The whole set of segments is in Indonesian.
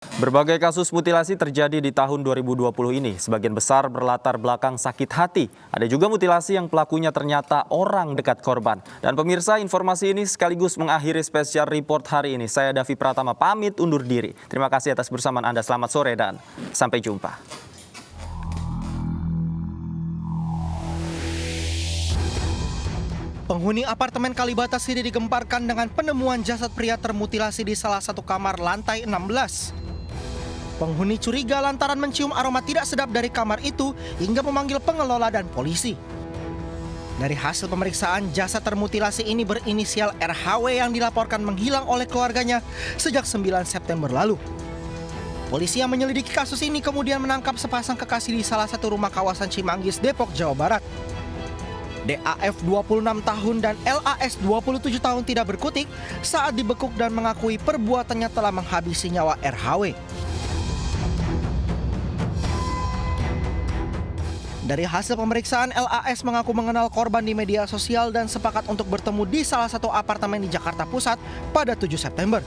Berbagai kasus mutilasi terjadi di tahun 2020 ini. Sebagian besar berlatar belakang sakit hati. Ada juga mutilasi yang pelakunya ternyata orang dekat korban. Dan pemirsa, informasi ini sekaligus mengakhiri spesial report hari ini. Saya Davi Pratama pamit undur diri. Terima kasih atas bersamaan Anda. Selamat sore dan sampai jumpa. Penghuni apartemen Kalibata City digemparkan dengan penemuan jasad pria termutilasi di salah satu kamar lantai 16. Penghuni curiga lantaran mencium aroma tidak sedap dari kamar itu hingga memanggil pengelola dan polisi. Dari hasil pemeriksaan, jasad termutilasi ini berinisial RHW yang dilaporkan menghilang oleh keluarganya sejak 9 September lalu. Polisi yang menyelidiki kasus ini kemudian menangkap sepasang kekasih di salah satu rumah kawasan Cimanggis, Depok, Jawa Barat. DAF 26 tahun dan LAS 27 tahun tidak berkutik saat dibekuk dan mengakui perbuatannya telah menghabisi nyawa RHW. Dari hasil pemeriksaan, LAS mengaku mengenal korban di media sosial dan sepakat untuk bertemu di salah satu apartemen di Jakarta Pusat pada 7 September.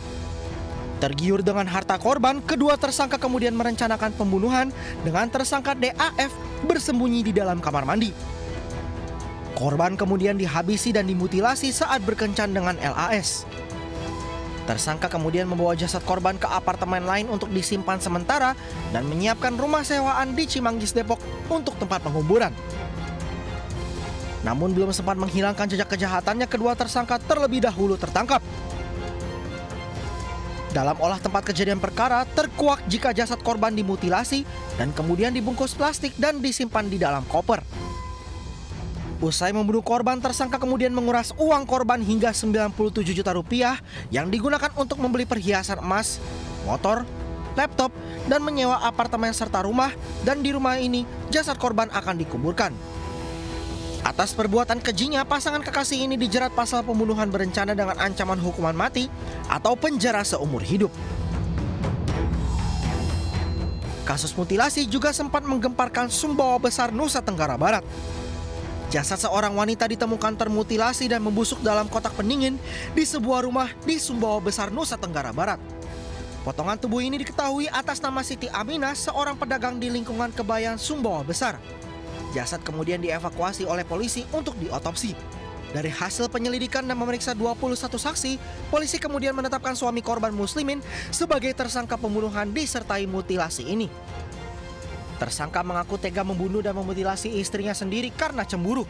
Tergiur dengan harta korban, kedua tersangka kemudian merencanakan pembunuhan dengan tersangka DAF bersembunyi di dalam kamar mandi. Korban kemudian dihabisi dan dimutilasi saat berkencan dengan LAS. Tersangka kemudian membawa jasad korban ke apartemen lain untuk disimpan sementara dan menyiapkan rumah sewaan di Cimanggis, Depok untuk tempat penguburan. Namun belum sempat menghilangkan jejak kejahatannya, kedua tersangka terlebih dahulu tertangkap. Dalam olah tempat kejadian perkara, terkuak jika jasad korban dimutilasi dan kemudian dibungkus plastik dan disimpan di dalam koper. Usai membunuh korban, tersangka kemudian menguras uang korban hingga 97 juta rupiah yang digunakan untuk membeli perhiasan emas, motor, laptop, dan menyewa apartemen serta rumah, dan di rumah ini jasad korban akan dikuburkan. Atas perbuatan kejinya, pasangan kekasih ini dijerat pasal pembunuhan berencana dengan ancaman hukuman mati atau penjara seumur hidup. Kasus mutilasi juga sempat menggemparkan Sumbawa Besar, Nusa Tenggara Barat. Jasad seorang wanita ditemukan termutilasi dan membusuk dalam kotak pendingin di sebuah rumah di Sumbawa Besar, Nusa Tenggara Barat. Potongan tubuh ini diketahui atas nama Siti Aminah, seorang pedagang di lingkungan Kebayan, Sumbawa Besar. Jasad kemudian dievakuasi oleh polisi untuk diotopsi. Dari hasil penyelidikan dan memeriksa 21 saksi, polisi kemudian menetapkan suami korban Muslimin sebagai tersangka pembunuhan disertai mutilasi ini. Tersangka mengaku tega membunuh dan memutilasi istrinya sendiri karena cemburu.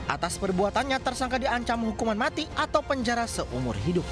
Atas perbuatannya, tersangka diancam hukuman mati atau penjara seumur hidup.